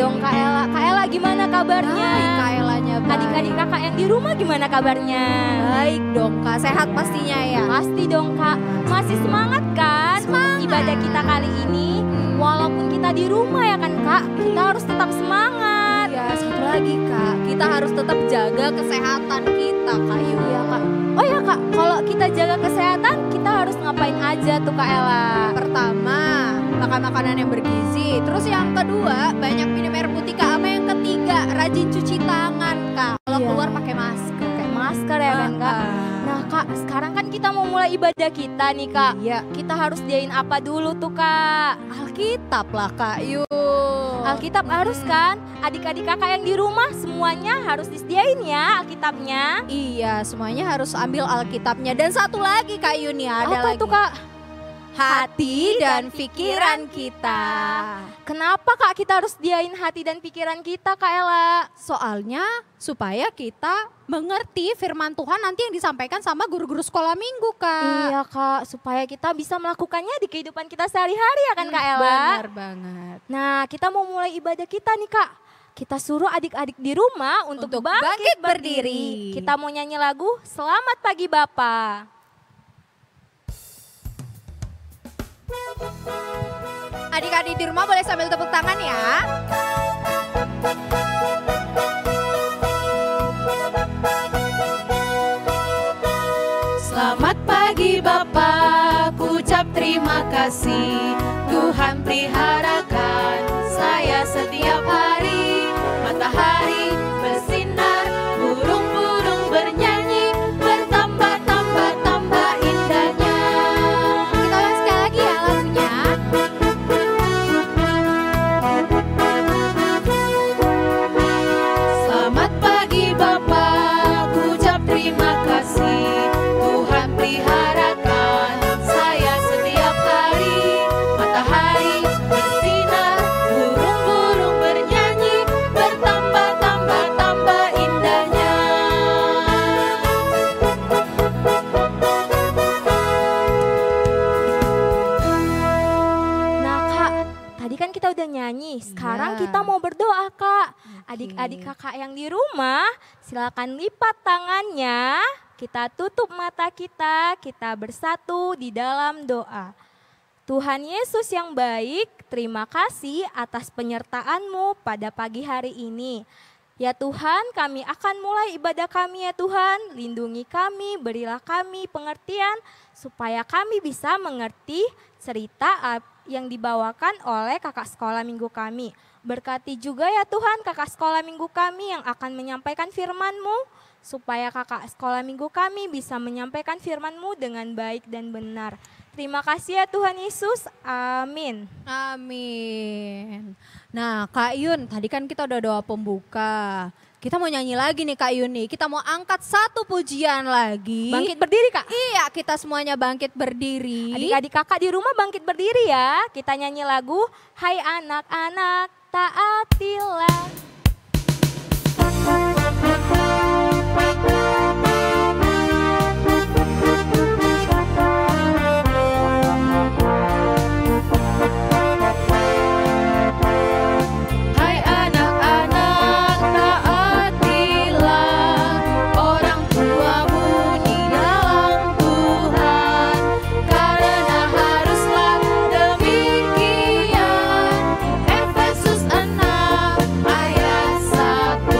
dong Kak Ella. Kak Ella gimana kabarnya? Baik, Kak Elanya baik. Adik-adik kakak yang di rumah gimana kabarnya? Baik dong Kak, sehat pastinya ya. Pasti dong Kak. Masih semangat kan? Semangat. Ibadah kita kali ini. Walaupun kita di rumah ya kan Kak, kita harus tetap semangat. Ya, satu lagi Kak, kita harus tetap jaga kesehatan kita Kak Yu. Iya Kak. Oh ya Kak, kalau kita jaga kesehatan, kita harus ngapain aja tuh Kak Ella? Pertama, makan makanan yang bergizi. Terus yang kedua, banyak minum air putih Kak. Sama yang ketiga, rajin cuci tangan Kak. Kalau Iya. keluar pakai masker. Pakai masker ya kan Kak? Nah Kak, sekarang kan kita mau mulai ibadah kita nih Kak. Iya, Kita harus diain apa dulu tuh Kak? Alkitab lah Kak Yu. Alkitab harus kan? Adik-adik kakak yang di rumah semuanya harus disediain ya Alkitabnya. Iya, semuanya harus ambil Alkitabnya. Dan satu lagi Kak Yu nih, ada Apa lagi. tuh Kak? Hati dan pikiran kita. Kenapa Kak kita harus diain hati dan pikiran kita Kak Ella? Soalnya supaya kita mengerti firman Tuhan nanti yang disampaikan sama guru-guru sekolah minggu Kak. Iya Kak, supaya kita bisa melakukannya di kehidupan kita sehari-hari ya kan Kak Ella? Benar banget. Nah kita mau mulai ibadah kita nih Kak. Kita suruh adik-adik di rumah untuk bangkit berdiri. Kita mau nyanyi lagu Selamat Pagi Bapa. Adik-adik di rumah boleh sambil tepuk tangan ya. Selamat pagi Bapak, ku ucap terima kasih. Tuhan peliharakan saya setiap hari. Matahari bersinar, burung-burung bernyanyi, bertambah-tambah indahnya. Kita ulang sekali lagi ya lagunya. Selamat pagi Bapak, ku ucap terima kasih. Tuhan peliharakan saya setiap hari. Matahari bersinar, burung-burung bernyanyi, bertambah-tambah indahnya. Nah Kak, tadi kan kita udah nyanyi, sekarang Iya. kita mau berdoa Kak. Adik-adik kakak yang di rumah, silakan lipat tangannya, kita tutup mata kita bersatu di dalam doa. Tuhan Yesus yang baik, terima kasih atas penyertaan-Mu pada pagi hari ini. Ya Tuhan, kami akan mulai ibadah kami ya Tuhan. Lindungi kami, berilah kami pengertian supaya kami bisa mengerti cerita yang dibawakan oleh kakak sekolah minggu kami. Berkati juga ya Tuhan kakak sekolah minggu kami yang akan menyampaikan firman-Mu, supaya kakak sekolah minggu kami bisa menyampaikan firman-Mu dengan baik dan benar. Terima kasih ya Tuhan Yesus, amin. Amin. Nah Kak Yun, tadi kan kita udah doa pembuka. Kita mau nyanyi lagi nih Kak Yun nih. Kita mau angkat satu pujian lagi. Bangkit berdiri Kak. Iya, kita semuanya bangkit berdiri. Adik-adik kakak di rumah bangkit berdiri ya. Kita nyanyi lagu Hai anak-anak taatilah. Hai anak-anak, taatilah orang tuamu di dalam Tuhan, karena haruslah demikian. Efesus 6 ayat 1.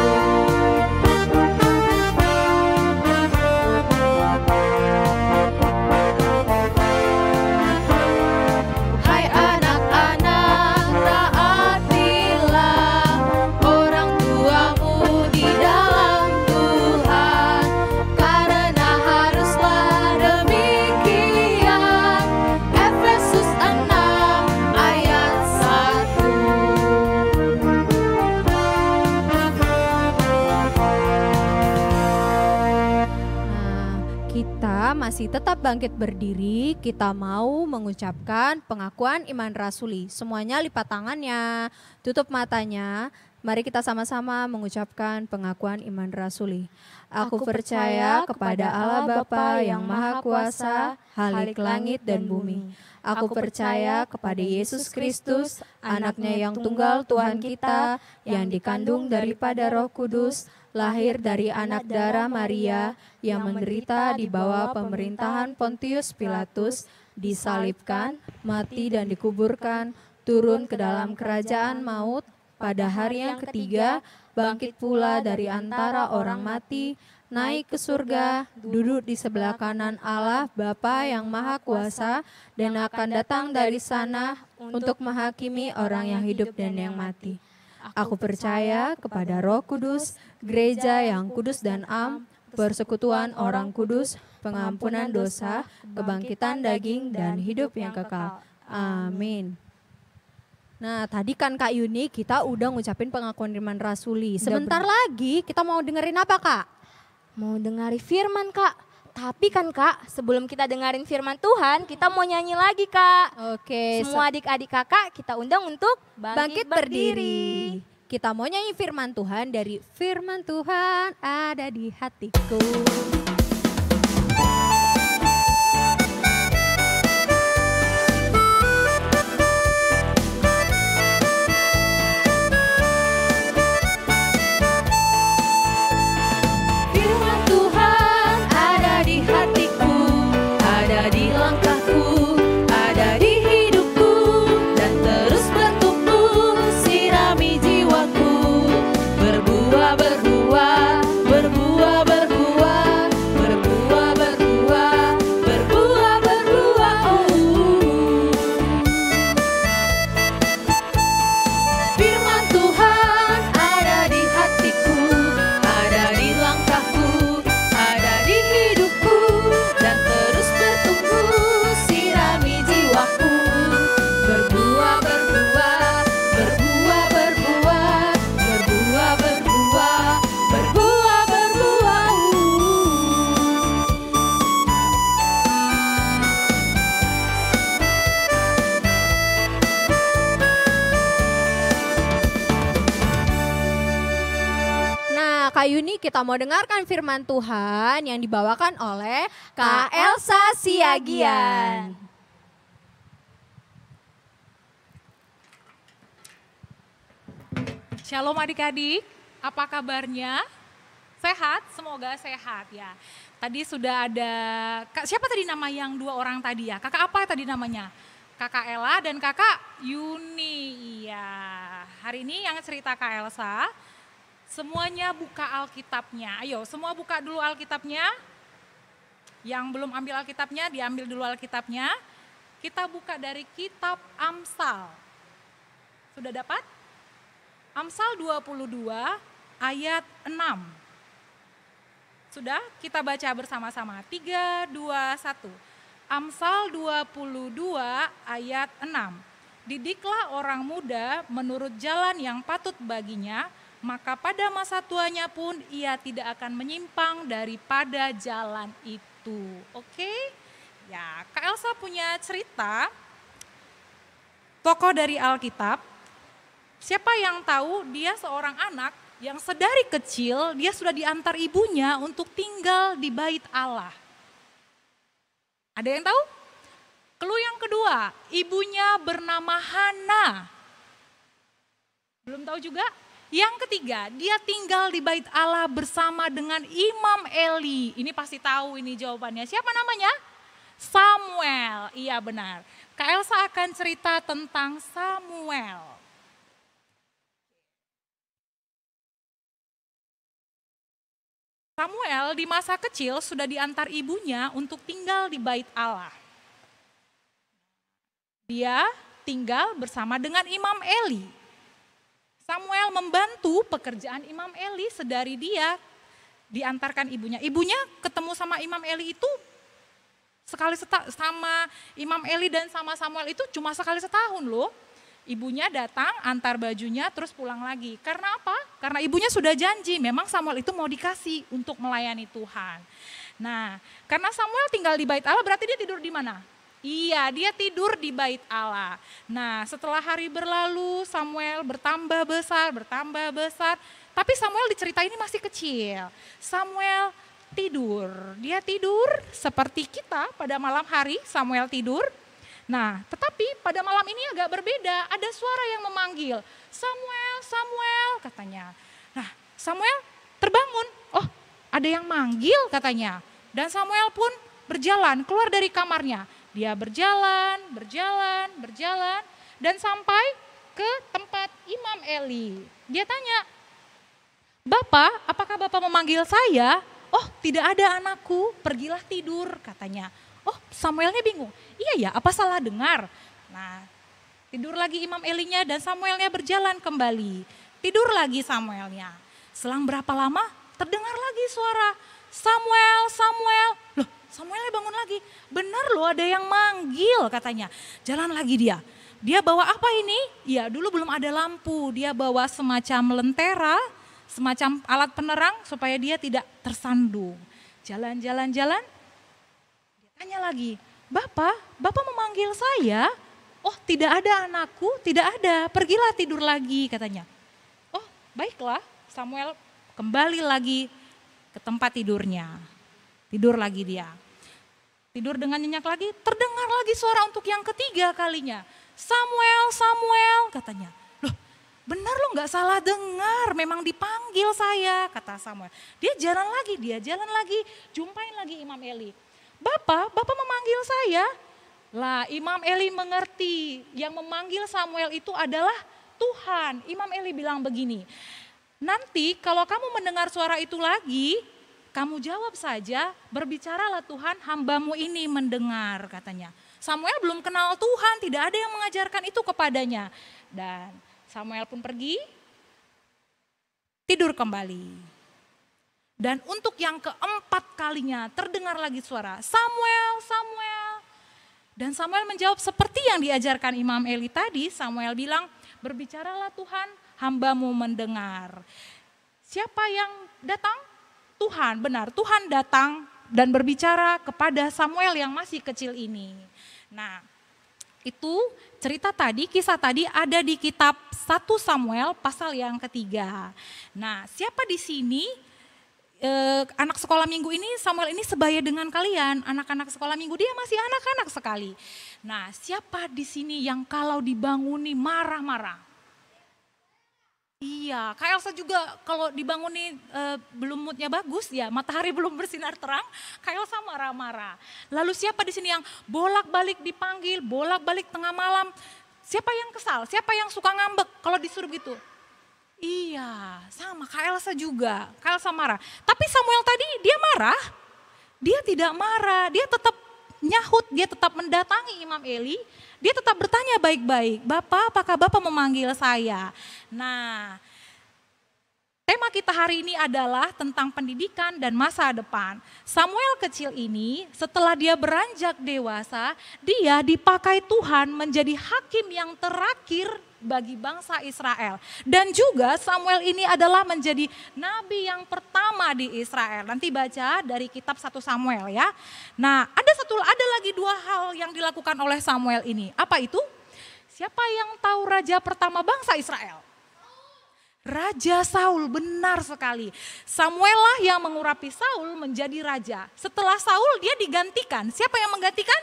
Hai anak-anak, taatilah orang tuamu di dalam Tuhan, karena haruslah demikian. Efesus 6 ayat 1. Nah, kita masih tetap bangkit berdiri. Kita mau mengucapkan pengakuan iman rasuli. Semuanya lipat tangannya, tutup matanya. Mari kita sama-sama mengucapkan pengakuan iman rasuli. Aku percaya kepada Allah Bapa yang Maha Kuasa, Khalik langit dan bumi. Aku percaya kepada Yesus Kristus, anaknya yang tunggal Tuhan kita, yang dikandung daripada Roh Kudus, lahir dari anak darah Maria, yang menderita di bawah pemerintahan Pontius Pilatus, disalibkan, mati dan dikuburkan, turun ke dalam kerajaan maut, pada hari yang ketiga bangkit pula dari antara orang mati, naik ke surga, duduk di sebelah kanan Allah Bapa yang Maha Kuasa, dan akan datang dari sana untuk menghakimi orang yang hidup dan yang mati. Aku percaya kepada Roh Kudus, gereja yang kudus dan am, persekutuan orang kudus, pengampunan dosa, kebangkitan daging, dan hidup yang kekal. Amin. Nah, tadi kan Kak Yuni kita udah ngucapin pengakuan iman rasuli. Sebentar lagi kita mau dengerin apa, Kak? Mau dengerin firman, Kak. Tapi kan Kak, sebelum kita dengerin firman Tuhan, kita mau nyanyi lagi, Kak. Oke. Semua adik-adik kakak kita undang untuk bangkit berdiri. Kita mau nyanyi firman Tuhan dari Firman Tuhan ada di hatiku. Firman Tuhan ada di hatiku, ada di langkahku, ada di hidupku, dan terus bertumbuh, sirami jiwaku, berbuah, berbuah, berbuah, berbuah, berbuah, berbuah, berbuah, berbuah, Firman Tuhan ada di hatiku, ada di langkahku, ada di hidupku, dan terus bertumbuh, sirami jiwaku, berbuah, berbuah, berbuah, berbuah, berbuah, berbuah, berbuah, berbuah. Nah, Kak Yuni kita mau dengarkan firman Tuhan yang dibawakan oleh Kak Elsa Siagian. Shalom adik-adik, apa kabarnya? Sehat? Semoga sehat ya. Tadi sudah ada, siapa tadi nama yang dua orang tadi ya? Kakak apa tadi namanya? Kakak Ella dan kakak Yuni. Iya, hari ini yang cerita Kak Elsa, semuanya buka Alkitabnya. Ayo semua buka dulu Alkitabnya. Yang belum ambil Alkitabnya, diambil dulu Alkitabnya. Kita buka dari kitab Amsal. Sudah dapat? Amsal 22 ayat 6. Sudah? Kita baca bersama-sama. 3, 2, 1. Amsal 22 ayat 6. Didiklah orang muda menurut jalan yang patut baginya, maka pada masa tuanya pun ia tidak akan menyimpang daripada jalan itu. Oke? Ya, Kak Elsa punya cerita tokoh dari Alkitab. Siapa yang tahu dia seorang anak yang sedari kecil dia sudah diantar ibunya untuk tinggal di bait Allah. Ada yang tahu? Clue yang kedua, ibunya bernama Hana. Belum tahu juga? Yang ketiga, dia tinggal di bait Allah bersama dengan Imam Eli. Ini pasti tahu ini jawabannya. Siapa namanya? Samuel. Iya benar. Kak Elsa akan cerita tentang Samuel. Samuel di masa kecil sudah diantar ibunya untuk tinggal di bait Allah. Dia tinggal bersama dengan Imam Eli. Samuel membantu pekerjaan Imam Eli sedari dia diantarkan ibunya. Ibunya ketemu sama Imam Eli itu sama Imam Eli dan sama Samuel itu cuma sekali setahun loh. Ibunya datang, antar bajunya, terus pulang lagi. Karena apa? Karena ibunya sudah janji, memang Samuel itu mau dikasih untuk melayani Tuhan. Nah, karena Samuel tinggal di bait Allah, berarti dia tidur di mana? Iya, dia tidur di bait Allah. Nah, setelah hari berlalu, Samuel bertambah besar. Tapi Samuel diceritain ini masih kecil. Samuel tidur, dia tidur seperti kita pada malam hari, Samuel tidur. Nah, tetapi pada malam ini agak berbeda, ada suara yang memanggil, Samuel, Samuel, katanya. Nah, Samuel terbangun, oh ada yang manggil katanya. Dan Samuel pun berjalan, keluar dari kamarnya. Dia berjalan, dan sampai ke tempat Imam Eli. Dia tanya, Bapak, apakah Bapak memanggil saya? Oh, tidak ada anakku, pergilah tidur katanya. Oh, Samuelnya bingung, iya ya, apa salah dengar? Nah, tidur lagi Imam Elinya dan Samuelnya berjalan kembali. Tidur lagi Samuelnya. Selang berapa lama, terdengar lagi suara, Samuel, Samuel. Loh, Samuelnya bangun lagi, benar loh ada yang manggil katanya. Jalan lagi dia. Dia bawa apa ini? Ya dulu belum ada lampu, dia bawa semacam lentera, semacam alat penerang supaya dia tidak tersandung. Jalan, dia tanya lagi, Bapak memanggil saya? Oh tidak ada anakku, tidak ada, pergilah tidur lagi katanya. Oh baiklah, Samuel kembali lagi ke tempat tidurnya. Tidur lagi dia. Tidur dengan nyenyak lagi, terdengar lagi suara untuk yang ketiga kalinya. Samuel, Samuel katanya. Loh benar lo gak salah dengar, memang dipanggil saya kata Samuel. Dia jalan lagi, jumpain lagi Imam Eli. Bapak memanggil saya. Lah Imam Eli mengerti yang memanggil Samuel itu adalah Tuhan. Imam Eli bilang begini, nanti kalau kamu mendengar suara itu lagi, kamu jawab saja, berbicaralah Tuhan, hambamu ini mendengar katanya. Samuel belum kenal Tuhan, tidak ada yang mengajarkan itu kepadanya. Dan Samuel pun pergi, tidur kembali. Dan untuk yang keempat kalinya terdengar lagi suara, Samuel, Samuel. Dan Samuel menjawab seperti yang diajarkan Imam Eli tadi, Samuel bilang, berbicaralah Tuhan, hambamu mendengar. Siapa yang datang? Tuhan, benar, Tuhan datang dan berbicara kepada Samuel yang masih kecil ini. Nah, itu cerita tadi, kisah tadi ada di kitab 1 Samuel pasal yang ketiga. Nah, siapa di sini anak sekolah minggu ini, Samuel ini sebaya dengan kalian, anak-anak sekolah minggu, dia masih anak-anak sekali. Nah, siapa di sini yang kalau dibanguni marah-marah? Iya, Kak Elsa juga kalau dibanguni belum moodnya bagus ya, matahari belum bersinar terang, Kak Elsa marah-marah. Lalu siapa di sini yang bolak-balik dipanggil, bolak-balik tengah malam? Siapa yang kesal? Siapa yang suka ngambek kalau disuruh gitu? Iya, sama Kak Elsa juga, Kak Elsa marah. Tapi Samuel tadi dia marah, dia tidak marah, dia tetap nyahut, dia tetap mendatangi Imam Eli. Dia tetap bertanya baik-baik, Bapak apakah Bapak memanggil saya? Nah, tema kita hari ini adalah tentang pendidikan dan masa depan. Samuel kecil ini setelah dia beranjak dewasa, dia dipakai Tuhan menjadi hakim yang terakhir bagi bangsa Israel. Dan juga Samuel ini adalah menjadi nabi yang pertama di Israel. Nanti baca dari kitab 1 Samuel ya. Nah, ada lagi dua hal yang dilakukan oleh Samuel ini. Apa itu? Siapa yang tahu raja pertama bangsa Israel? Raja Saul, benar sekali. Samuel lah yang mengurapi Saul menjadi raja. Setelah Saul dia digantikan. Siapa yang menggantikan?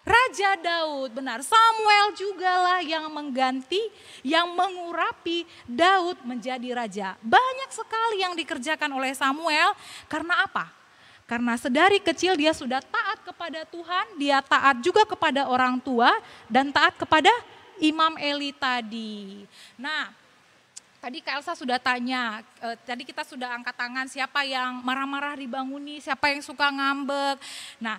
Raja Daud, benar. Samuel jugalah yang mengganti, yang mengurapi Daud menjadi raja. Banyak sekali yang dikerjakan oleh Samuel. Karena apa? Karena sedari kecil dia sudah taat kepada Tuhan, dia taat juga kepada orang tua, dan taat kepada Imam Eli tadi. Nah, tadi Kak Elsa sudah tanya, tadi kita sudah angkat tangan siapa yang marah-marah dibanguni, siapa yang suka ngambek. Nah,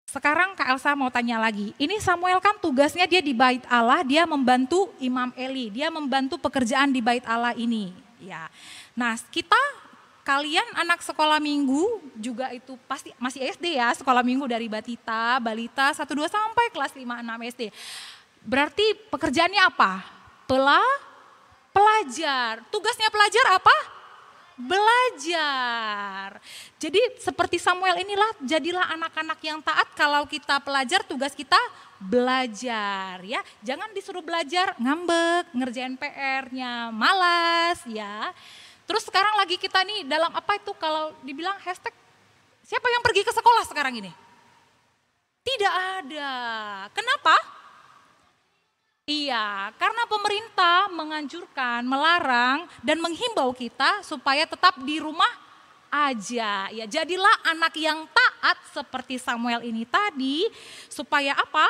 sekarang Kak Elsa mau tanya lagi, ini Samuel kan tugasnya dia di bait Allah, dia membantu Imam Eli, dia membantu pekerjaan di bait Allah ini. Ya, nah kalian anak sekolah minggu juga itu pasti masih SD ya, sekolah minggu dari balita 1, 2 sampai kelas 5, 6 SD. Berarti pekerjaannya apa? Pelajar. Tugasnya pelajar apa? Belajar. Jadi seperti Samuel inilah, jadilah anak-anak yang taat. Kalau kita pelajar, tugas kita belajar ya. Jangan disuruh belajar ngambek, ngerjain PR-nya, malas ya. Terus sekarang lagi kita nih dalam apa itu kalau dibilang hashtag, siapa yang pergi ke sekolah sekarang ini? Tidak ada. Kenapa? Iya, karena pemerintah menganjurkan, melarang, dan menghimbau kita supaya tetap di rumah aja. Ya, jadilah anak yang taat seperti Samuel ini tadi, supaya apa?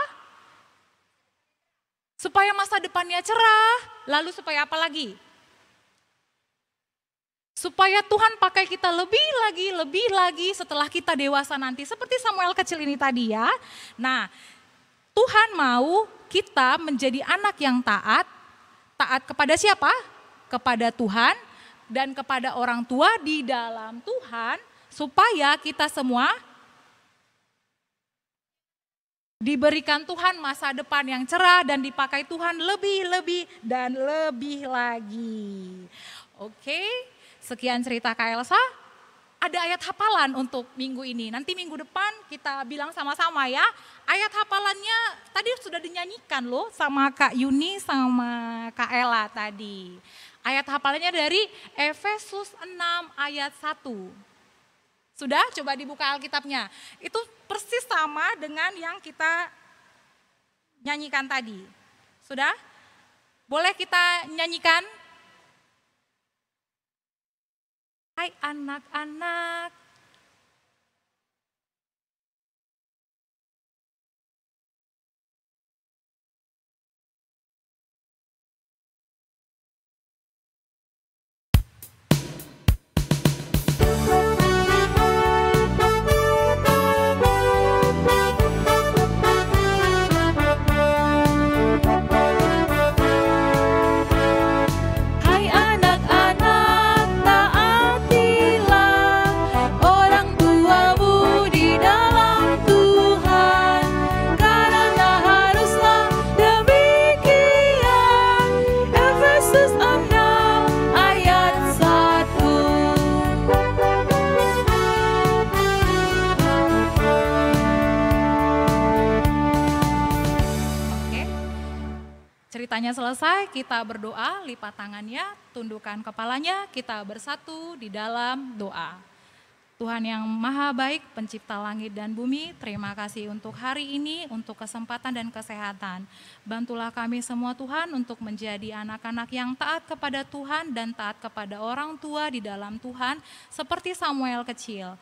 Supaya masa depannya cerah, lalu supaya apa lagi? Supaya Tuhan pakai kita lebih lagi setelah kita dewasa nanti. Seperti Samuel kecil ini tadi ya. Nah, Tuhan mau kita menjadi anak yang taat. Taat kepada siapa? Kepada Tuhan dan kepada orang tua di dalam Tuhan. Supaya kita semua diberikan Tuhan masa depan yang cerah dan dipakai Tuhan lebih dan lebih lagi. Oke, sekian cerita Kak Elsa. Ada ayat hafalan untuk minggu ini. Nanti minggu depan kita bilang sama-sama ya. Ayat hafalannya tadi sudah dinyanyikan loh sama Kak Yuni sama Kak Ella tadi. Ayat hafalannya dari Efesus 6 ayat 1. Sudah? Coba dibuka Alkitabnya. Itu persis sama dengan yang kita nyanyikan tadi. Sudah? Boleh kita nyanyikan? Hai anak-anak. Hai anak-anak, taatilah orang tuamu di dalam Tuhan, karena haruslah demikian. Efesus 6 ayat 1. Oke. Ceritanya selesai, kita berdoa, lipat tangannya, tundukkan kepalanya, kita bersatu di dalam doa. Tuhan yang maha baik, pencipta langit dan bumi, terima kasih untuk hari ini, untuk kesempatan dan kesehatan. Bantulah kami semua Tuhan untuk menjadi anak-anak yang taat kepada Tuhan dan taat kepada orang tua di dalam Tuhan, seperti Samuel kecil.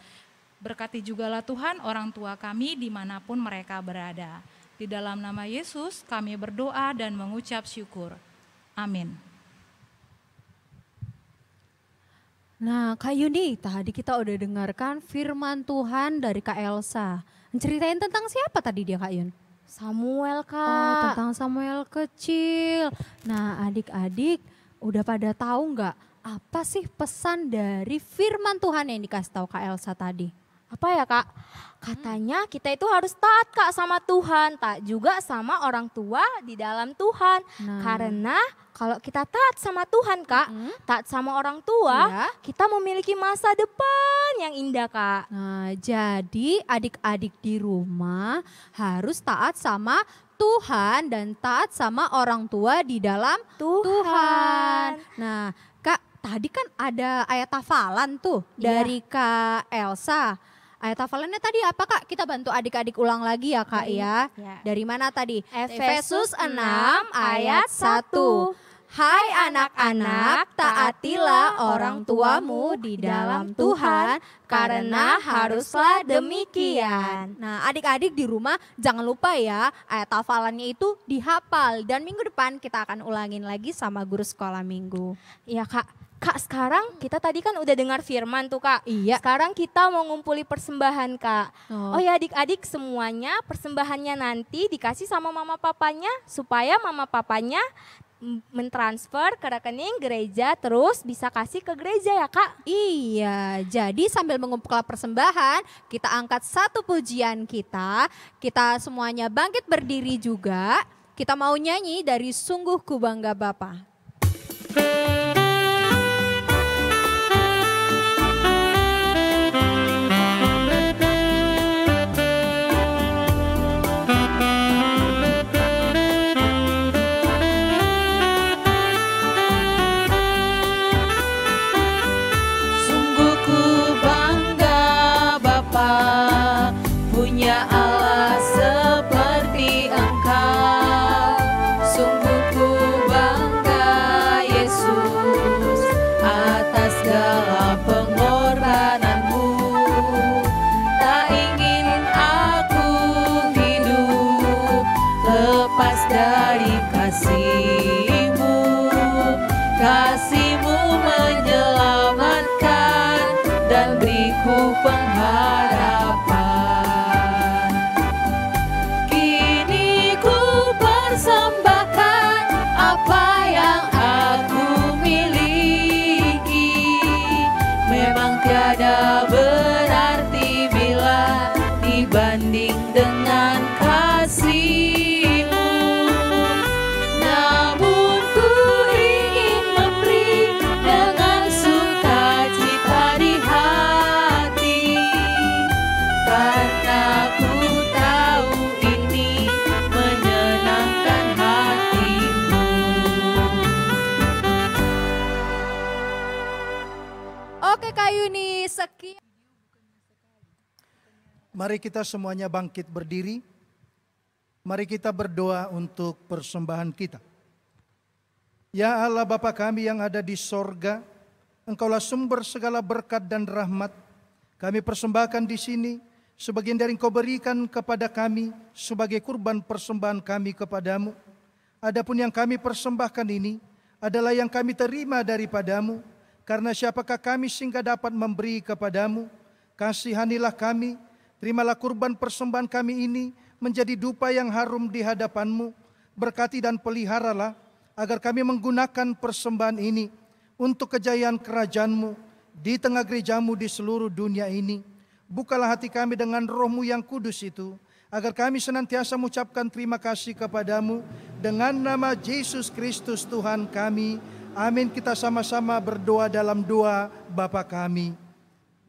Berkati jugalah Tuhan orang tua kami dimanapun mereka berada. Di dalam nama Yesus kami berdoa dan mengucap syukur. Amin. Nah Kak Yuni, tadi kita udah dengarkan firman Tuhan dari Kak Elsa. Ceritain tentang siapa tadi dia Kak Yun? Samuel, Oh, Kak. tentang Samuel kecil. Nah adik-adik udah pada tahu nggak apa sih pesan dari firman Tuhan yang dikasih tahu Kak Elsa tadi? Apa ya, Kak? Katanya kita itu harus taat, Kak, sama Tuhan, tak juga sama orang tua di dalam Tuhan. Nah. Karena kalau kita taat sama Tuhan, Kak, taat sama orang tua, Iya. kita memiliki masa depan yang indah, Kak. Nah, jadi adik-adik di rumah harus taat sama Tuhan dan taat sama orang tua di dalam Tuhan. Nah, Kak, tadi kan ada ayat hafalan tuh Iya. dari Kak Elsa. Ayat hafalannya tadi apa Kak? Kita bantu adik-adik ulang lagi ya Kak ya. Ya. Dari mana tadi? Efesus 6 ayat 1. Hai anak-anak, taatilah orang tuamu di dalam Tuhan, karena haruslah demikian. Nah adik-adik di rumah jangan lupa ya, ayat hafalannya itu dihafal. Dan minggu depan kita akan ulangin lagi sama guru sekolah minggu. Iya, Kak. Kak, sekarang kita tadi kan udah dengar firman tuh, Kak. Iya. Sekarang kita mau ngumpuli persembahan, Kak. Oh. Oh ya adik-adik semuanya persembahannya nanti dikasih sama mama papanya supaya mama papanya mentransfer ke rekening gereja terus bisa kasih ke gereja ya, Kak. Iya, jadi sambil mengumpulkan persembahan, kita angkat satu pujian kita. Kita semuanya bangkit berdiri juga. Kita mau nyanyi dari Sungguh Ku Bangga Bapa. punya Allah seperti Engkau. Sungguh ku bangga Yesus atas segala pengorbananmu. Tak ingin aku hidup lepas dari kasih-Mu. Kasih-Mu menyelamatkan dan beriku pengharapan. Kini ku persembahkan apa yang aku miliki. Memang tiada berarti bila dibanding dengan kasih-Mu. Namun ku ingin memberi dengan sukacita di hati, karena ku tahu ini menyenangkan hati-Mu. Oke Kak Yuni, sekian. Mari kita semuanya bangkit berdiri. Mari kita berdoa untuk persembahan kita. Ya Allah Bapa kami yang ada di sorga, Engkaulah sumber segala berkat dan rahmat. Kami persembahkan di sini sebagian dari Engkau berikan kepada kami sebagai kurban persembahan kami kepadamu. Adapun yang kami persembahkan ini adalah yang kami terima daripadamu. Karena siapakah kami sehingga dapat memberi kepadamu? Kasihanilah kami, terimalah kurban persembahan kami ini menjadi dupa yang harum di hadapan-Mu. Berkati dan peliharalah agar kami menggunakan persembahan ini untuk kejayaan kerajaan-Mu di tengah gereja-Mu di seluruh dunia ini. Bukalah hati kami dengan Roh-Mu yang kudus itu, agar kami senantiasa mengucapkan terima kasih kepadamu. Dengan nama Yesus Kristus Tuhan kami, amin. Kita sama-sama berdoa dalam doa Bapa kami.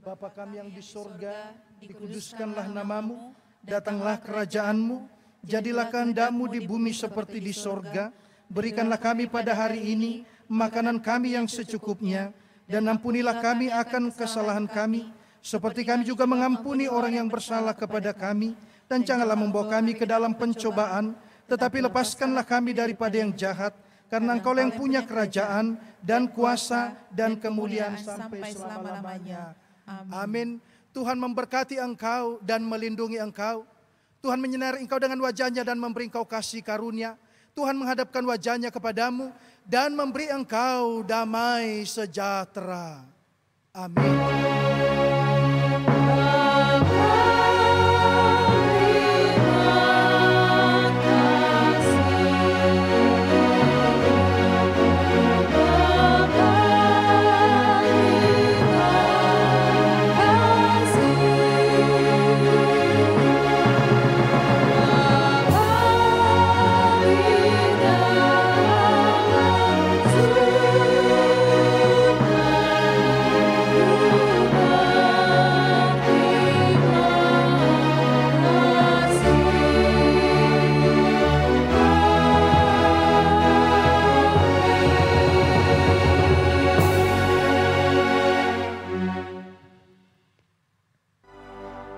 Bapa kami yang di sorga, dikuduskanlah namamu, datanglah kerajaan-Mu, jadilah kehendak-Mu di bumi seperti di sorga. Berikanlah kami pada hari ini makanan kami yang secukupnya, dan ampunilah kami akan kesalahan kami, seperti kami juga mengampuni orang yang bersalah kepada kami. Dan janganlah membawa kami ke dalam pencobaan, tetapi lepaskanlah kami daripada yang jahat, karena Engkau yang punya kerajaan dan kuasa dan kemuliaan sampai selama-lamanya. Amin. Tuhan memberkati engkau dan melindungi engkau. Tuhan menyinari engkau dengan wajah-Nya dan memberi engkau kasih karunia. Tuhan menghadapkan wajah-Nya kepadamu dan memberi engkau damai sejahtera. Amin.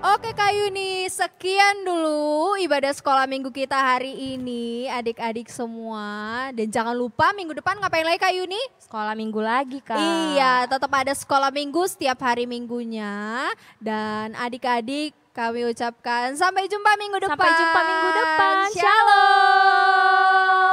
Oke Kak Yuni, sekian dulu ibadah sekolah minggu kita hari ini adik-adik semua. Dan jangan lupa minggu depan ngapain lagi Kak Yuni? Sekolah minggu lagi Kak. Iya, tetap ada sekolah minggu setiap hari minggunya. Dan adik-adik kami ucapkan sampai jumpa minggu depan. Sampai jumpa minggu depan. Shalom.